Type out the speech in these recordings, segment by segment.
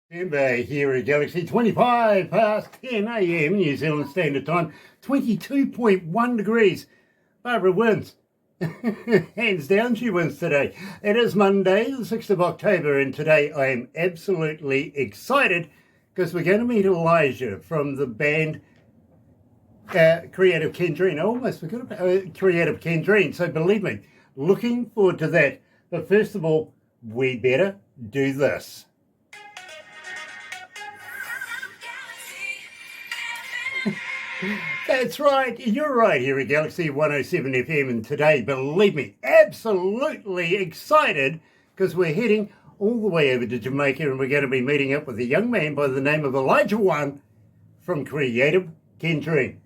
December here at Galaxy, 25 past 10 a.m. New Zealand Standard Time, 22.1 degrees. Barbara wins. Hands down, she wins today. It is Monday, the 6th of October, and today I am absolutely excited because we're going to meet Elijah from the band Kreative Kendrene. I almost forgot about Kreative Kendrene, so believe me, looking forward to that. But first of all, we better do this. That's right, you're right here at Galaxy 107 FM, and today, believe me, absolutely excited because we're heading all the way over to Jamaica and we're going to be meeting up with a young man by the name of Elijah One from Kreative Kendrene.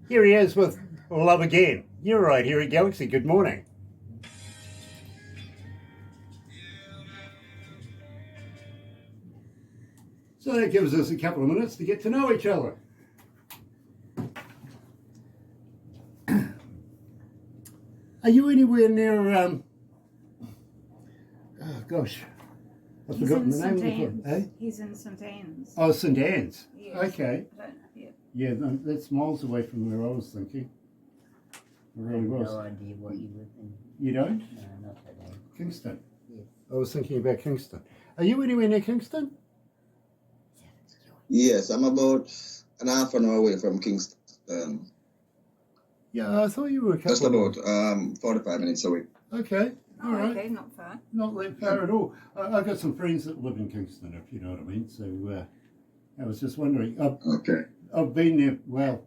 Here he is with Love Again. You're right here at Galaxy. Good morning. So that gives us a couple of minutes to get to know each other. Are you anywhere near, oh gosh, I've forgotten the name of the place. Eh? He's in St Anne's. Oh, St Anne's. Yes. Okay. Yeah, that's miles away from where I was thinking. It really was. No idea what you live in. You don't? No, not today. Kingston. Yes. I was thinking about Kingston. Are you anywhere near Kingston? Yes, I'm about an half an hour away from Kingston. Yeah, I thought you were a couple Just about 45 minutes away. Okay, all Oh, right. okay, not far. Not that far at all. I've got some friends that live in Kingston, if you know what I mean. So I was just wondering. Okay. I've been there, well,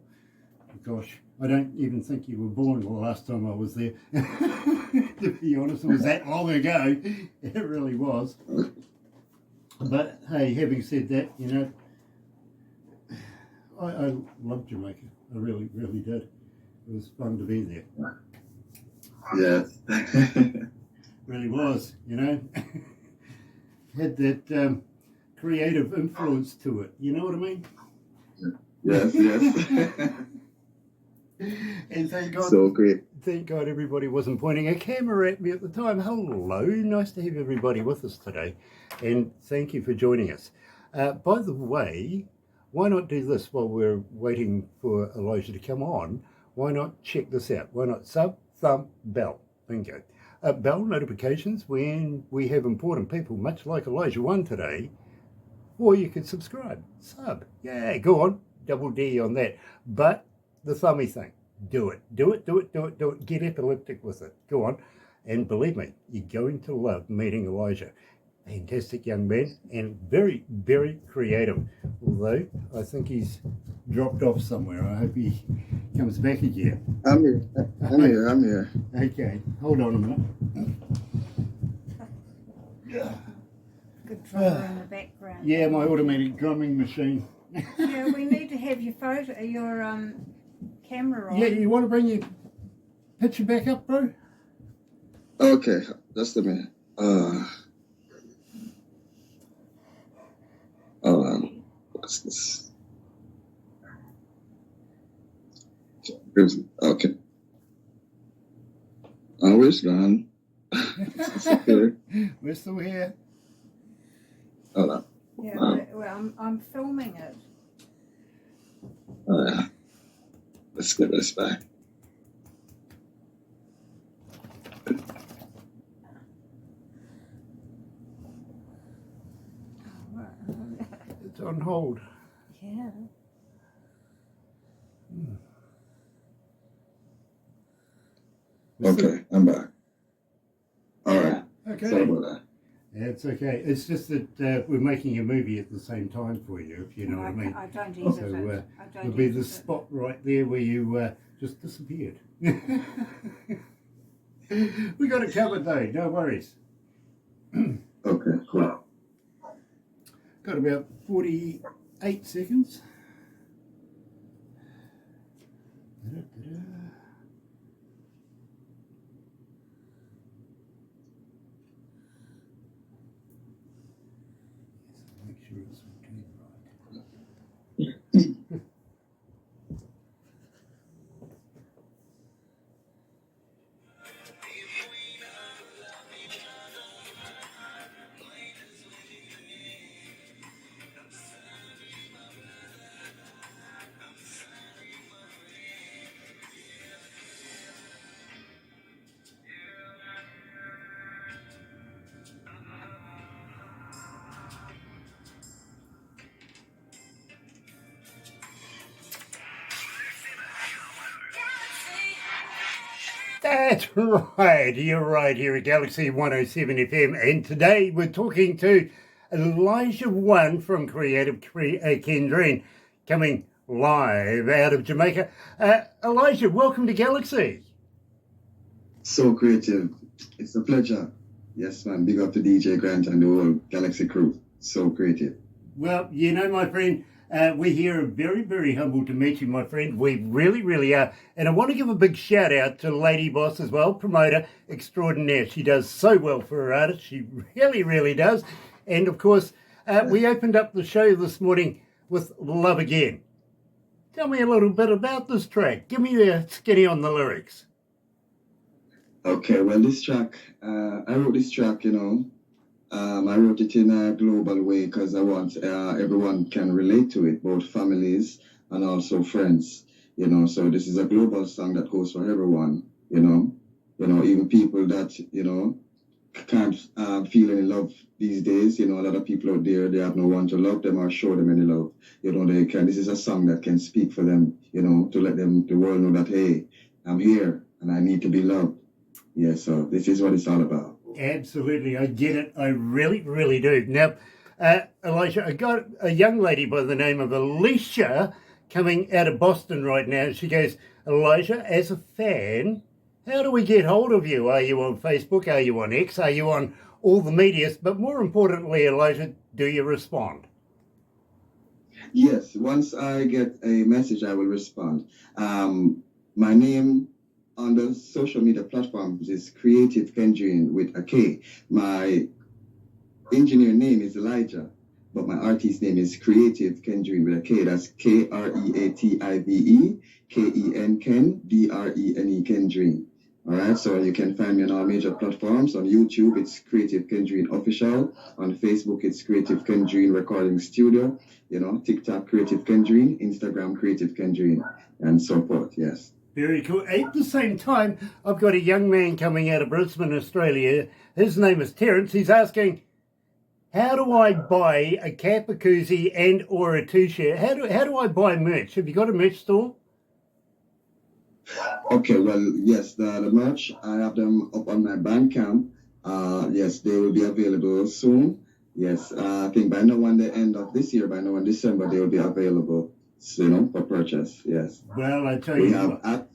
gosh, I don't even think you were born the last time I was there. To be honest, it was that long ago. It really was. But hey, having said that, you know, I loved Jamaica. I really, really did. It was fun to be there. Yes. Really was, you know. Had that creative influence to it. You know what I mean? Yes, yes. And thank God. So great. Thank God everybody wasn't pointing a camera at me at the time. Hello, nice to have everybody with us today. And thank you for joining us. By the way, why not do this while we're waiting for Elijah to come on? Why not check this out? Why not sub, thumb, bell? Bingo. Bell notifications when we have important people, much like Elijah One today. Or you could subscribe, sub. Yeah, go on, double D on that. But the thummy thing, do it. Do it, do it, do it, do it. Get epileptic with it. Go on. And believe me, you're going to love meeting Elijah. Fantastic young man and very, very creative. Although I think he's dropped off somewhere. I hope he comes back again. I'm here. Okay, hold on a minute. Good drummer in the background. Yeah, my automatic drumming machine. Yeah, we need to have your camera on. Yeah, you want to bring your picture back up, bro? Okay, just a minute. What's this? Okay. Where's gone? We're still here. Hold on. Yeah, well, I'm filming it. Yeah. Let's get this back. It's on hold. Yeah. Okay, I'm back. All right. Okay. Sorry about that. It's okay. It's just that we're making a movie at the same time for you, if you know what I mean. I don't edit So it. there'll be the spot right there where you just disappeared. We got it covered though, no worries. Okay, cool. Got about 48 seconds. Da-da-da-da. Make sure it's okay right. That's right. You're right here at Galaxy 107 FM. And today we're talking to Elijah One from Creative Kendrene, coming live out of Jamaica. Elijah, welcome to Galaxy. So creative. It's a pleasure. Yes, man. Big up to DJ Grant and the whole Galaxy crew. So creative. Well, you know, my friend, we're here very, very humbled to meet you, my friend. We really, really are. And I want to give a big shout out to Lady Boss as well, promoter extraordinaire. She does so well for her artists. She really, really does. And of course, we opened up the show this morning with Love Again. Tell me a little bit about this track. Give me a skinny on the lyrics. Okay, well, this track, I wrote this track, I wrote it in a global way because I want everyone can relate to it, both families and also friends, so this is a global song that goes for everyone, even people that, can't feel any love these days, a lot of people out there, they have no one to love them or show them any love, this is a song that can speak for them, to let the world know that, hey, I'm here and I need to be loved. Yeah, so this is what it's all about. Absolutely, I get it. I really, really do. Now, Elijah, I got a young lady by the name of Alicia coming out of Boston right now. She goes, Elijah, as a fan, how do we get hold of you? Are you on Facebook? Are you on X? Are you on all the medias? But more importantly, Elijah, do you respond? Yes, once I get a message, I will respond. My name on the social media platforms is Kreative Kendrene with a K. My engineer name is Elijah, but my artist name is Kreative Kendrene with a K. That's Kreative Kendrene, Kendrene. All right, so you can find me on all major platforms. On YouTube, it's Kreative Kendrene Official. On Facebook, it's Kreative Kendrene Recording Studio. TikTok, Kreative Kendrene. Instagram, Kreative Kendrene, and so forth, yes. Very cool. At the same time, I've got a young man coming out of Brisbane, Australia. His name is Terence. He's asking, how do I buy a cap, a koozie, and or a T-shirt? How do I buy merch? Have you got a merch store? Okay, well, yes, the merch, I have them up on my Bandcamp. Yes, they will be available soon. Yes, I think by now on the end of this year, by now in December, they will be available, for purchase, yes. Well, I tell you what.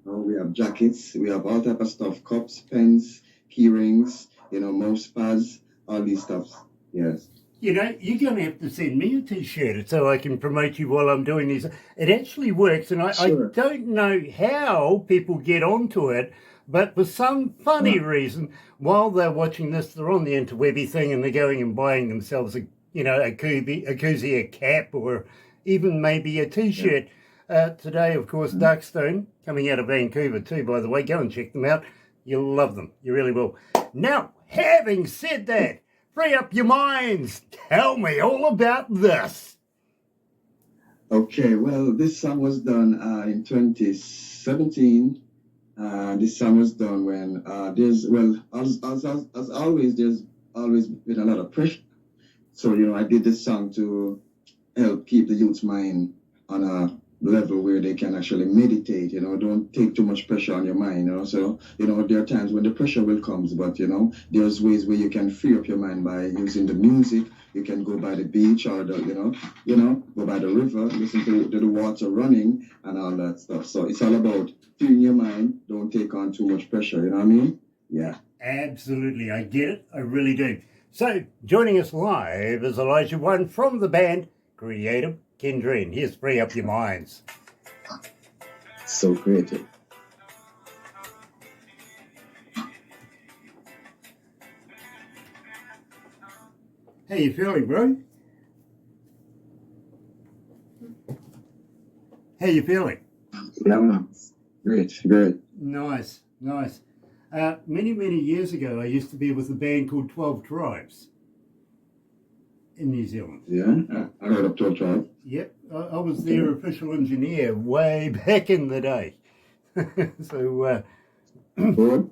We have jackets, we have all type of stuff, cups, pens, key rings, mouse pads, all these stuff, yes. You're going to have to send me a T-shirt so I can promote you while I'm doing this. It actually works, and Sure. I don't know how people get onto it, but for some funny reason, while they're watching this, they're on the interwebby thing and they're going and buying themselves a koozie, a cap, or even maybe a T-shirt. Today, of course, Darkstone, coming out of Vancouver too, by the way. Go and check them out. You'll love them. You really will. Now, having said that, free up your minds. Tell me all about this. Okay, well, this song was done in 2017. This song was done when as always, there's always been a lot of pressure. So, I did this song to help keep the youth's mind on a level where they can actually meditate, don't take too much pressure on your mind, so, there are times when the pressure will come, but, there's ways where you can free up your mind by using the music. You can go by the beach or go by the river, listen to the water running and all that stuff. So it's all about freeing your mind, don't take on too much pressure, you know what I mean? Yeah. Absolutely, I get it, I really do. So, joining us live is Elijah One from the band Creative Kendrene. Here's Free Up Your Minds. So creative. How you feeling, bro? How you feeling? Yeah, great. Nice. Many years ago, I used to be with a band called 12 Tribes in New Zealand. Yeah, I heard of 12 Tribes. Yep, I was their official engineer way back in the day. So, Good.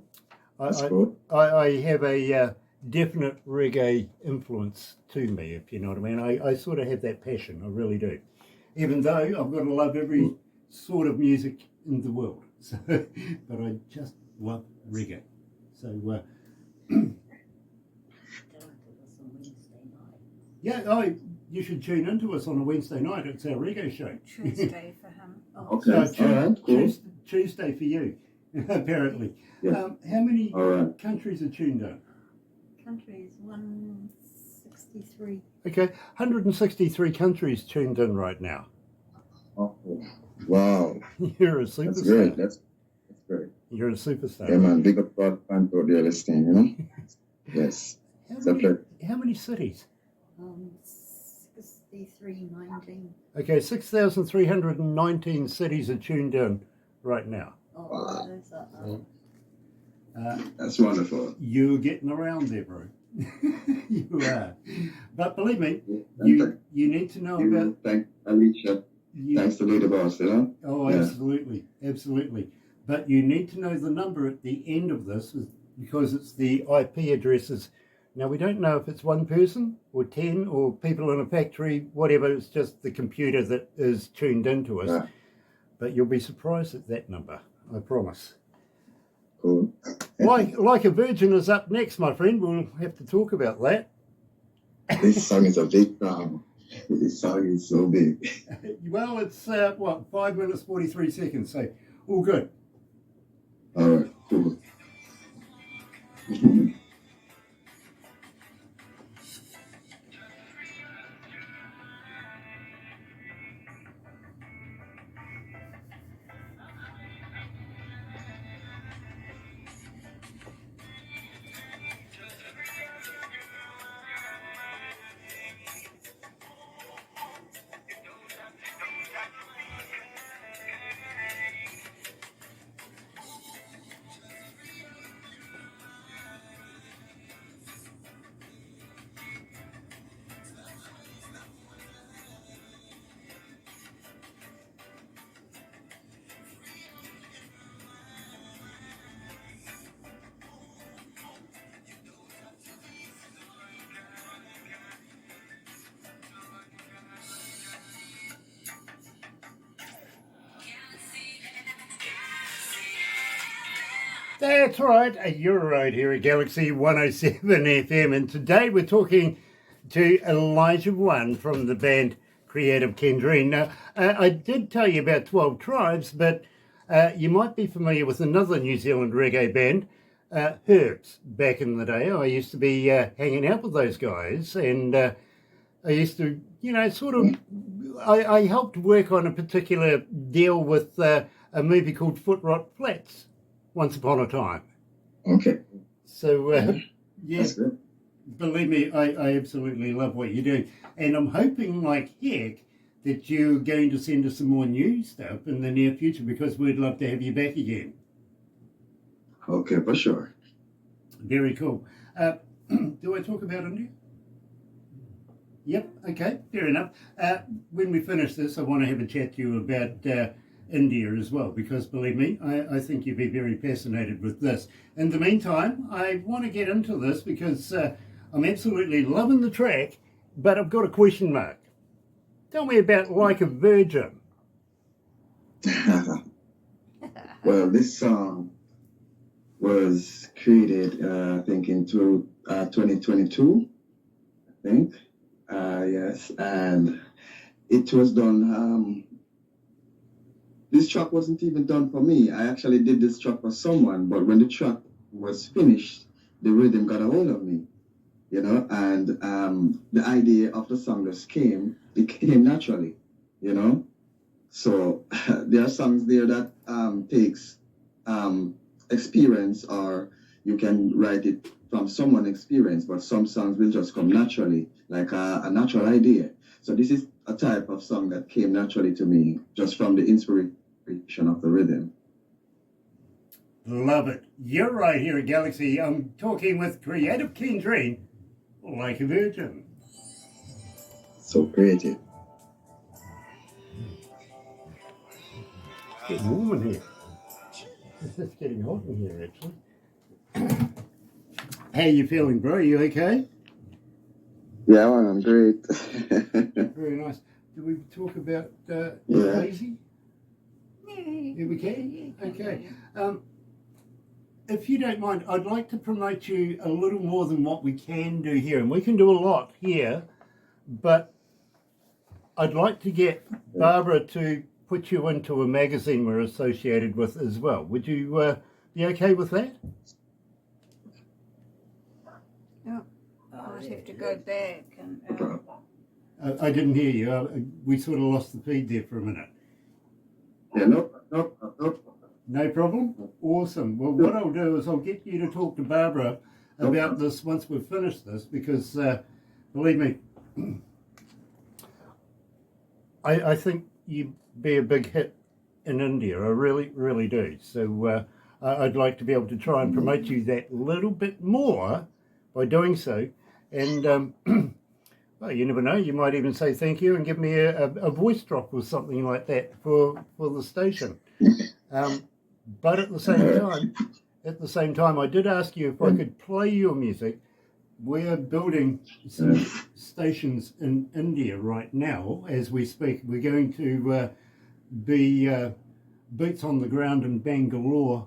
That's good. I have a definite reggae influence to me, if you know what I mean. I sort of have that passion, I really do. Even though I've got to love every sort of music in the world. So, but I just love reggae. So, yeah, you should tune into us on a Wednesday night. It's our reggae show. Tuesday for him. Oh, Okay. So All right. Cool. Tuesday for you, apparently. Yeah. How many All right. countries are tuned in? countries 163. Okay, 163 countries tuned in right now. Oh, wow. You're a superstar. That's great. That's great. You're a superstar. Yeah, man. Big up to all the fans out there listening, you know? Yes. How many cities? 6319. Okay, 6,319 cities are tuned in right now. Oh, Wow. there's that. That's wonderful. You're getting around there, bro. You are. But believe me, Yeah, you need to know about... Thanks, Alicia. Thanks to Lady Boss, you know? Oh, Yeah. absolutely, absolutely. But you need to know the number at the end of this because it's the IP addresses. Now, we don't know if it's one person or 10 or people in a factory, whatever. It's just the computer that is tuned into us. Yeah. But you'll be surprised at that number, I promise. Cool. Like a Virgin is up next, my friend. We'll have to talk about that. This song is a big song. This song is so big. Well, it's, 5 minutes, 43 seconds, so all good. All right, cool. That's right, you're right here at Galaxy 107 FM, and today we're talking to Elijah One from the band Kreative Kendrene. Now, I did tell you about 12 Tribes, but you might be familiar with another New Zealand reggae band, Herbs. Back in the day, I used to be hanging out with those guys, and I used to, I helped work on a particular deal with a movie called Foot Rot Flats. Once upon a time. Okay. So, yeah, That's good. believe me, I absolutely love what you do. And I'm hoping, like heck, that you're going to send us some more new stuff in the near future because we'd love to have you back again. Okay, for sure. Very cool. Do I talk about India? Yep, okay, fair enough. When we finish this, I want to have a chat to you about India as well, because believe me, I think you'd be very fascinated with this. In the meantime, I want to get into this because I'm absolutely loving the track, but I've got a question mark. Tell me about Like a Virgin. Well, this song was created, I think, in 2022, I think. Yes, and it was done. This track wasn't even done for me. I actually did this track for someone, but when the track was finished, the rhythm got a hold of me, you know, and the idea of the song just came naturally, you know. So there are songs there that takes experience, or you can write it from someone's experience, but some songs will just come naturally, like a natural idea. So this is a type of song that came naturally to me, just from the inspiration of the rhythm. Love it. You're right here at Galaxy. I'm talking with Kreative Kendrene, Like a Virgin. So creative. It's getting warm in here. It's getting hot in here, actually. How you feeling, bro? You okay? Yeah, man, I'm great. Very nice. Did we talk about Yeah. Lazy? Yeah, we can? Okay. if you don't mind, I'd like to promote you a little more than what we can do here. And we can do a lot here, but I'd like to get Barbara to put you into a magazine we're associated with as well. Would you be okay with that? Oh, I'd have to go back and. I didn't hear you. We sort of lost the feed there for a minute. Yeah, no. No problem? Awesome. Well, what I'll do is I'll get you to talk to Barbara about this once we've finished this, because believe me, I think you'd be a big hit in India. I really, really do. So I'd like to be able to try and promote you that little bit more by doing so. And well, you never know. You might even say thank you and give me a voice drop or something like that for the station. But at the same time, I did ask you if I could play your music. We're building some stations in India right now as we speak. We're going to be boots on the ground in Bangalore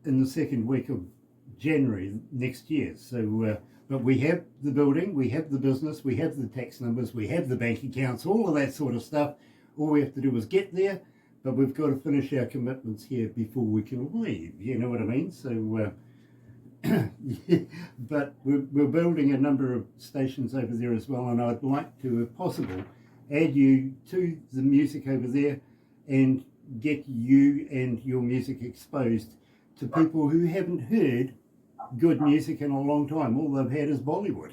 in the second week of January next year. So, but we have the building, we have the business, we have the tax numbers, we have the bank accounts, all of that sort of stuff. All we have to do is get there, but we've got to finish our commitments here before we can leave. You know what I mean? So, but we're building a number of stations over there as well, and I'd like to, if possible, add you to the music over there and get you and your music exposed to people who haven't heard good music in a long time. All they've had is Bollywood.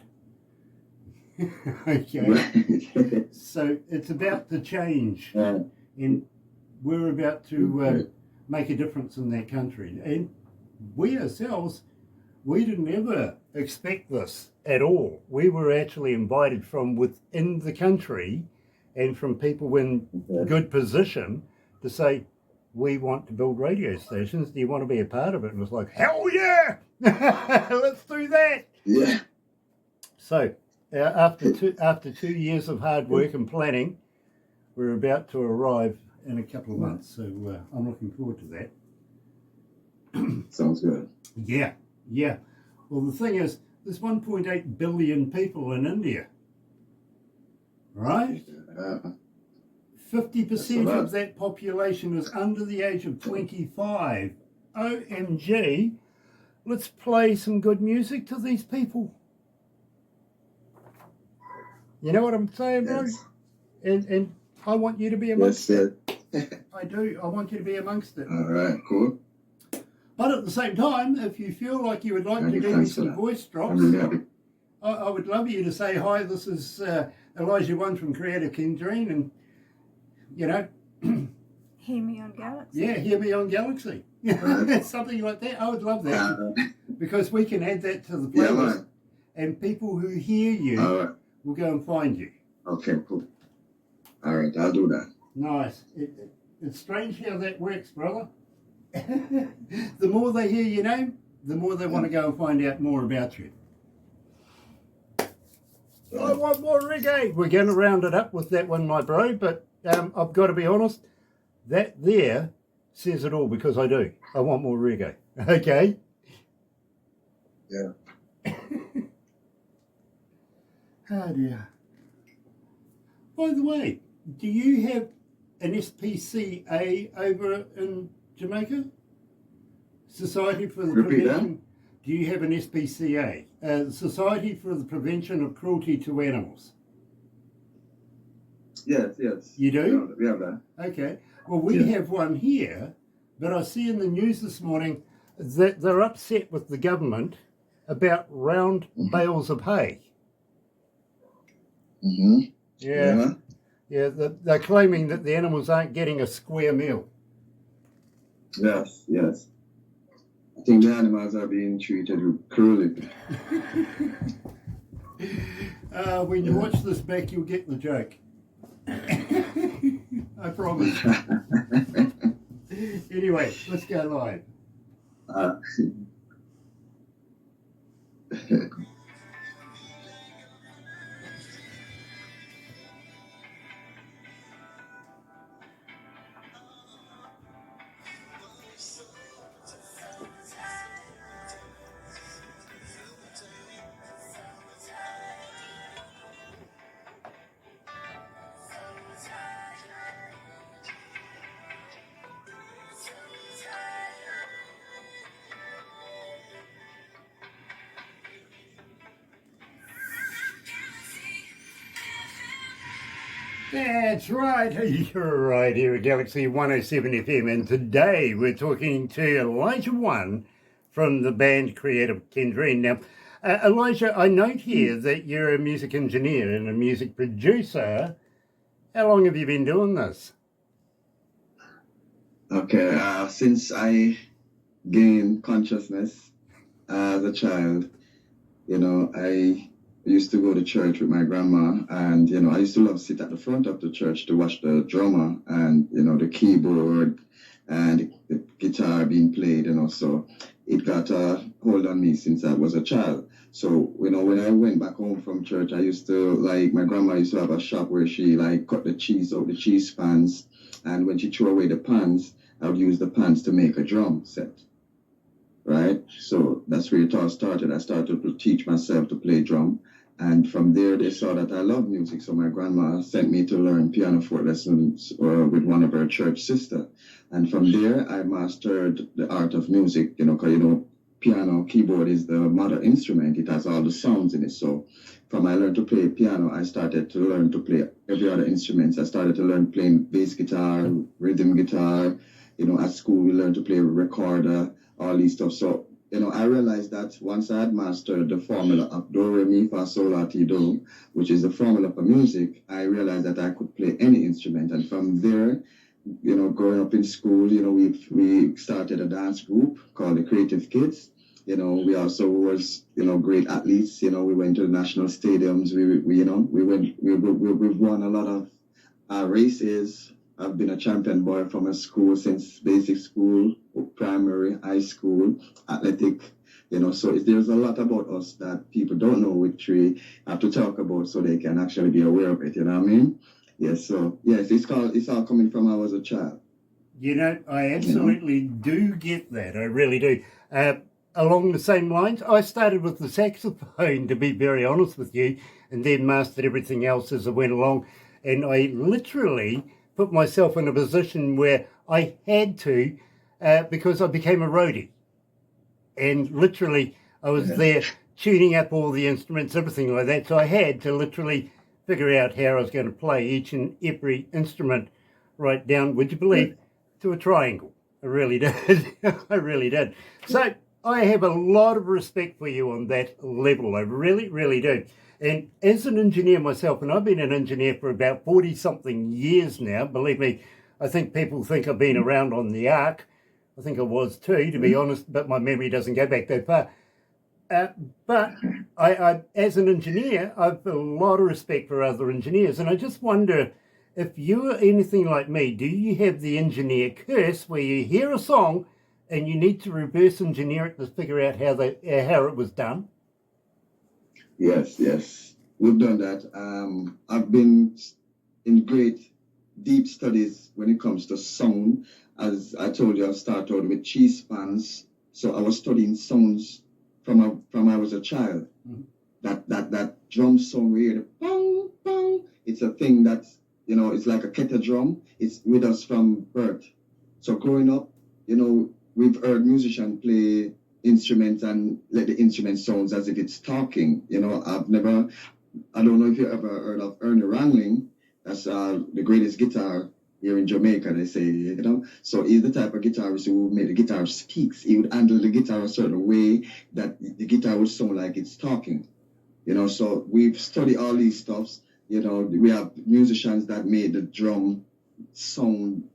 Okay. So it's about to change, and we're about to make a difference in that country. And we ourselves, we didn't ever expect this at all. We were actually invited from within the country and from people in good position to say, we want to build radio stations. Do you want to be a part of it? And it was like, hell yeah! Let's do that. Yeah. So after 2 years of hard work and planning, we're about to arrive in a couple of months. So I'm looking forward to that. Sounds good. Yeah. Well, the thing is, there's 1.8 billion people in India, right? 50% of that population is under the age of 25. OMG, let's play some good music to these people. You know what I'm saying, bro? Yes. And I want you to be amongst Yes, it. I do. I want you to be amongst it. All right, cool. But at the same time, if you feel like you would like to do me some voice drops, I'm really happy. I would love you to say, hi, this is Elijah One from Kreative Kendrene, and, you know, Hear me on Galaxy. yeah, hear me on Galaxy. Something like that. I would love that, because we can add that to the playlist, and people who hear you will go and find you. Okay, cool. All right, I'll do that. Nice. It's strange how that works, brother. The more they hear your name, the more they want to go and find out more about you. I want more reggae. We're going to round it up with that one, my bro, but I've got to be honest, that there says it all, because I do. I want more reggae. Okay? Yeah. Oh dear. By the way, do you have an SPCA over in Jamaica? Society for the Repeat Prevention. Do you have an SPCA? Society for the Prevention of Cruelty to Animals. Yes. You do? We have that. Okay. Well, we have one here, but I see in the news this morning that they're upset with the government about round bales of hay. Mm-hmm. Yeah. They're claiming that the animals aren't getting a square meal. Yes. I think the animals are being treated cruelly. When you watch this back, you'll get the joke. I promise. Anyway, let's go live. That's right. You're right here at Galaxy 107 FM, and today we're talking to Elijah One from the band Kreative Kendrene. Now, Elijah, I note here that you're a music engineer and a music producer. How long have you been doing this? Okay, since I gained consciousness as a child, I used to go to church with my grandma, and I used to love sit at the front of the church to watch the drummer and the keyboard and the guitar being played, so it got a hold on me since I was a child. So when I went back home from church, I used to my grandma used to have a shop where she cut the cheese out the cheese pans, and when she threw away the pans, I would use the pans to make a drum set. Right? So that's where it all started. I started to teach myself to play drum. And from there, they saw that I love music. So my grandma sent me to learn pianoforte lessons with one of her church sisters. And from there, I mastered the art of music, because, piano, keyboard is the mother instrument. It has all the sounds in it. So from I learned to play piano, I started to learn to play every other instrument. I started to learn playing bass guitar, rhythm guitar. At school, we learned to play recorder, all these stuff. So, I realized that once I had mastered the formula of do, re, mi, fa, sol, la, ti, do, which is the formula for music, I realized that I could play any instrument. And from there, growing up in school, we started a dance group called the Creative Kids. We also was, great athletes. We went to the national stadiums. We've won a lot of races. I've been a champion boy from a school since basic school, primary, high school, athletic, so there's a lot about us that people don't know, which we have to talk about so they can actually be aware of it, you know what I mean? Yes, so, yes, it's all coming from I was a child. I absolutely do get that. I really do. Along the same lines, I started with the saxophone, to be very honest with you, and then mastered everything else as I went along. And I literally put myself in a position where I had to, because I became a roadie. And literally, I was there tuning up all the instruments, everything like that. So I had to literally figure out how I was going to play each and every instrument right down, would you believe, to a triangle. I really did. I really did. So I have a lot of respect for you on that level. I really, really do. And as an engineer myself, and I've been an engineer for about 40-something years now, believe me, I think people think I've been around on the ark. I think I was too, to be honest, but my memory doesn't go back that far. But I, as an engineer, I've a lot of respect for other engineers. And I just wonder, if you're anything like me, do you have the engineer curse where you hear a song and you need to reverse engineer it to figure out how it was done? Yes, we've done that. I've been in great deep studies when it comes to sound. As I told you, I started with cheese pans, so I was studying sounds from I was a child. Mm-hmm. That drum sound we hear, the bang bang. It's a thing that's it's like a kettle drum. It's with us from birth. So growing up, we've heard musicians play instruments and let the instrument sounds as if it's talking. I don't know if you ever heard of Ernie Wrangling. That's the greatest guitar here in Jamaica, they say, So he's the type of guitarist who would make the guitar speaks. He would handle the guitar a certain way that the guitar would sound like it's talking. So we've studied all these stuffs. We have musicians that made the drum sound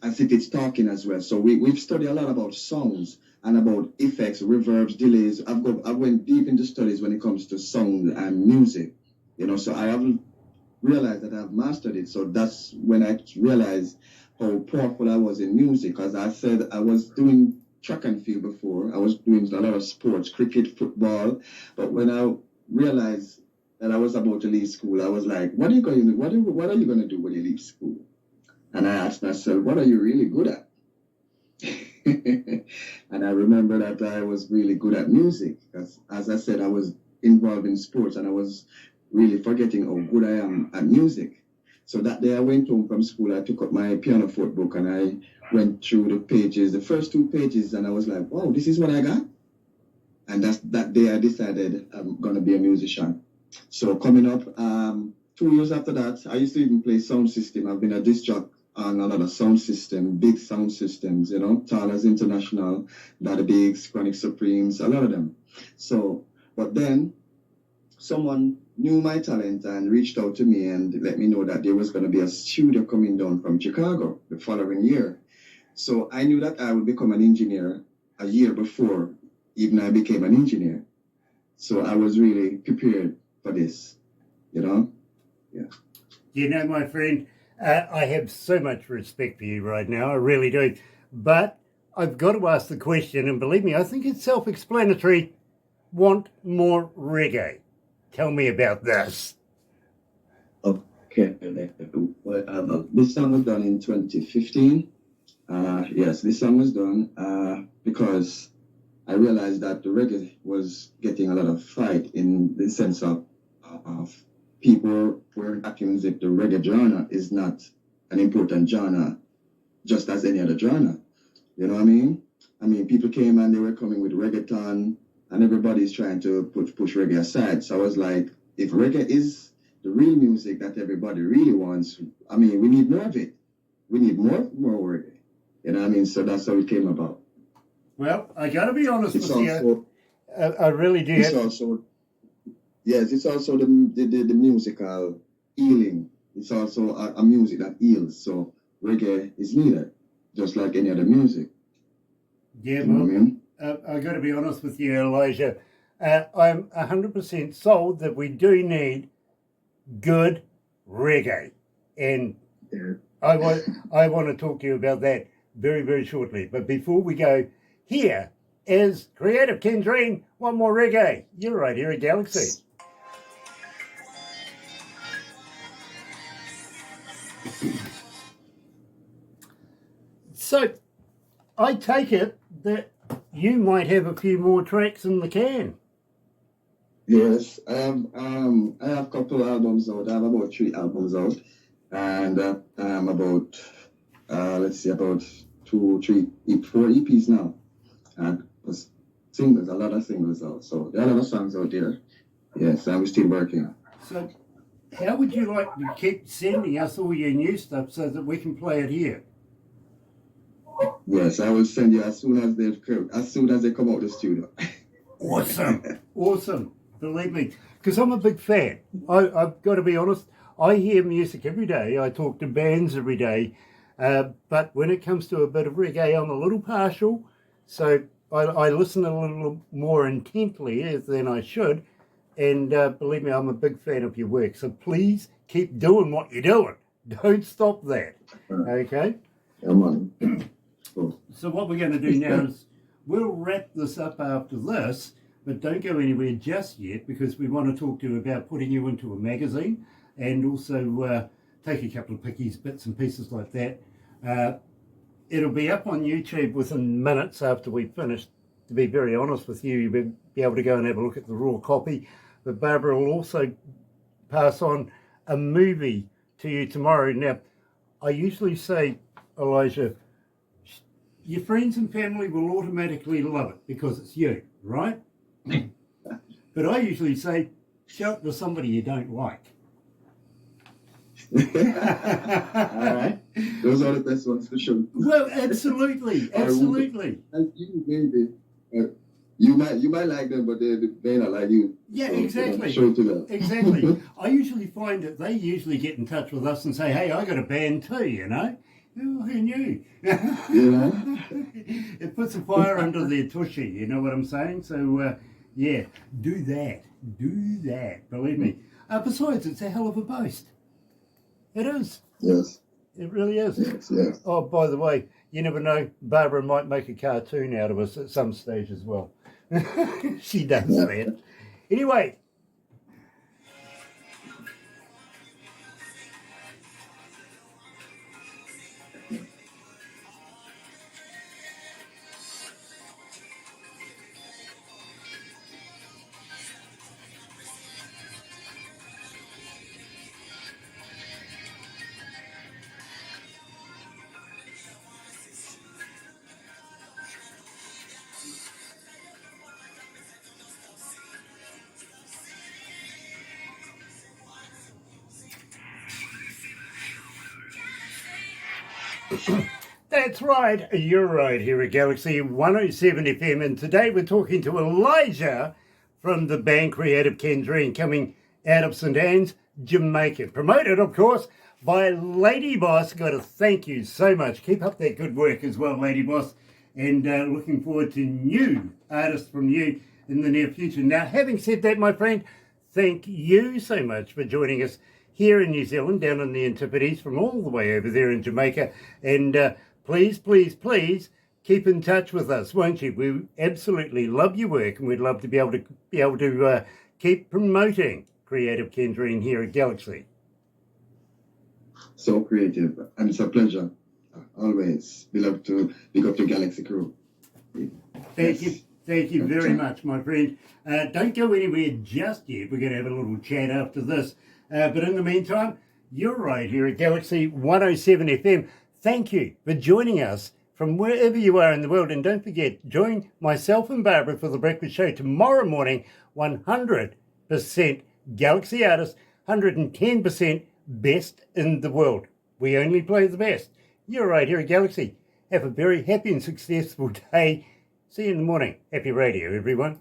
as if it's talking as well. So we've studied a lot about sounds and about effects, reverbs, delays. I went deep into studies when it comes to sound and music. So I haven't realized that I've mastered it. So that's when I realized how powerful I was in music. Because I said I was doing track and field before. I was doing a lot of sports, cricket, football. But when I realized that I was about to leave school, I was like, what are you going to do when you leave school? And I asked myself, what are you really good at? And I remember that I was really good at music. Because as I said, I was involved in sports and I was really forgetting how good I am at music. So that day I went home from school, I took up my pianoforte book and I went through the pages, the first 2 pages, and I was like, wow, this is what I got? And that day I decided I'm going to be a musician. So coming up, 2 years after that, I used to even play sound system. I've been a disc jock on another sound system, big sound systems, you know, Tyler's International, Daddy Bigs, Chronic Supremes, a lot of them. So, but then someone knew my talent and reached out to me and let me know that there was going to be a studio coming down from Chicago the following year. So I knew that I would become an engineer a year before even I became an engineer. So I was really prepared for this, you know? Yeah. You know, my friend, I have so much respect for you right now. I really do. But I've got to ask the question, and believe me, I think it's self-explanatory. Want more reggae? Tell me about this. Okay. Well, this song was done in 2015. Yes, this song was done because I realized that the reggae was getting a lot of fight in the sense of people were accusing the reggae genre is not an important genre, just as any other genre. You know what I mean? I mean, people came and they were coming with reggaeton, and everybody's trying to push reggae aside. So I was like, if reggae is the real music that everybody really wants, I mean, we need more of it. We need more reggae. You know what I mean? So that's how it came about. Well, I got to be honest It's with you. also, I really do. it's also, yes, it's also the musical healing. It's also a music that heals. So reggae is needed, just like any other music. Yeah, You know what I mean? I got to be honest with you, Elijah. I'm 100% sold that we do need good reggae, and Yeah. I want to talk to you about that very, very shortly. But before we go, here is Kreative Kendrene. One more reggae. You're right here at Galaxy. So I take it that you might have a few more tracks in the can. Yes, I have a couple albums out. I have about 3 albums out, and about let's see, about 2, 3, 4 EPs now, and singles, a lot of singles out. So there are a lot of songs out there. Yes, I'm still working. So how would you like to keep sending us all your new stuff so that we can play it here? Yes, I will send you as soon as they come out the studio. Awesome. Awesome. Believe me, because I'm a big fan. I've got to be honest. I hear music every day. I talk to bands every day. But when it comes to a bit of reggae, I'm a little partial. So I listen a little more intently than I should. And believe me, I'm a big fan of your work. So please keep doing what you're doing. Don't stop that. Okay? Come on. Cool. So what we're going to do now is we'll wrap this up after this, but don't go anywhere just yet because we want to talk to you about putting you into a magazine and also take a couple of pickies, bits and pieces like that. It'll be up on YouTube within minutes after we finish. To be very honest with you, you'll be able to go and have a look at the raw copy. But Barbara will also pass on a movie to you tomorrow. Now, I usually say, Elijah, your friends and family will automatically love it because it's you, right? But I usually say, show it to somebody you don't like. All right. Those are the best ones for sure. Well, absolutely, absolutely. And you maybe you might like them, but they may not like you. Yeah, So, exactly. show it to them. Exactly. I usually find that they usually get in touch with us and say, hey, I got a band too, you know? Oh, who knew? Yeah. It puts a fire under their tushy, you know what I'm saying? So, yeah, do that. Do that. Believe me. Besides, it's a hell of a boast. It is. Yes. It really is. Yes. Yes. Oh, by the way, you never know. Barbara might make a cartoon out of us at some stage as well. She does that. Anyway. That's right, you're right here at Galaxy 107 FM, and today we're talking to Elijah from the band Kreative Kendrene, coming out of St Anne's, Jamaica. Promoted, of course, by Lady Boss. Got to thank you so much. Keep up that good work as well, Lady Boss, and looking forward to new artists from you in the near future. Now, having said that, my friend, thank you so much for joining us here in New Zealand, down in the Antipodes, from all the way over there in Jamaica, and please, please, please keep in touch with us, won't you? We absolutely love your work, and we'd love to be able to keep promoting Kreative Kendrene here at Galaxy. So creative, and it's a pleasure. Always. We love to pick up the Galaxy crew. Thank you. Thank you very Okay. much, my friend. Don't go anywhere just yet. We're going to have a little chat after this. But in the meantime, you're right here at Galaxy 107 FM. Thank you for joining us from wherever you are in the world. And don't forget, join myself and Barbara for the breakfast show tomorrow morning. 100% Galaxy artists, 110% best in the world. We only play the best. You're right here at Galaxy. Have a very happy and successful day. See you in the morning. Happy radio, everyone.